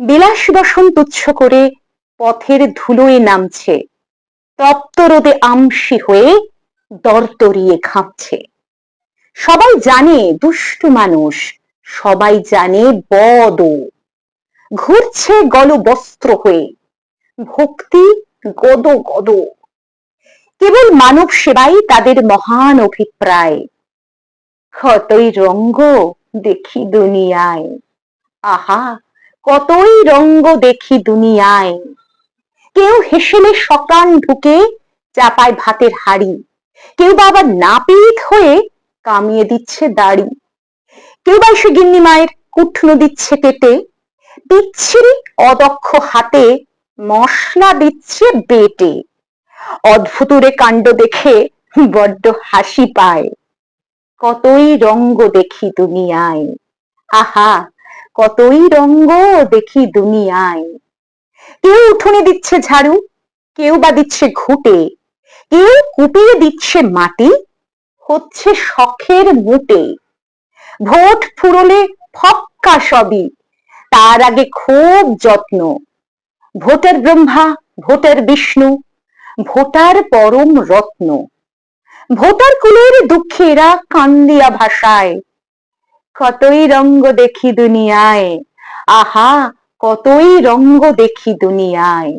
বিলাস বসন তুচ্ছ করে পথের ধুলোয় নামছে, তপ্ত রোদে আমসি হয়ে দরদরিয়ে ঘামছে। সবাই জানে দুষ্টু মানুষ, সবাই জানে বদ ও। ঘুরছে গলবস্ত্র হয়ে, ভক্তি গদ গদ। কেবল মানব সেবাই তাদের মহান অভিপ্রায়। কতই রঙ্গ দেখি দুনিয়ায়, আহা কতই রঙ্গ দেখি দুনিয়ায়। কেউ হেসেলে সকান ঢুকে চাপায় ভাতের হাড়ি, কেউ বা আবার নাপিত হয়ে কামিয়ে দিচ্ছে দাড়ি, কেউ বা এসে গিন্নি মায়ের কুটনো দিচ্ছে কেটে, বিচ্ছিরি অদক্ষ হাতে মশলা দিচ্ছে বেটে। অদ্ভুতুরে কাণ্ড দেখে বড্ড হাসি পায়। কতই রঙ্গ দেখি দুনিয়ায়, আহা কতই রঙ্গ দেখি দুনিয়ায়। কেউ উঠোনে দিচ্ছে ঝাড়ু, কেউ বা দিচ্ছে ঘুটে, কেউ কুপিয়ে দিচ্ছে মাটি, হচ্ছে শখের মুটে। ভোট ফুরলে ফক্কা সবই, তার আগে খুব যত্ন। Voter Brahma, voter Vishnu, voter পরম রত্ন। ভোটার কুলের দুঃখে এরা কান্দিয়া ভাষায়। কতই রঙ্গ দেখি দুনিয়ায়, আহা কতই রঙ্গ দেখি দুনিয়ায়।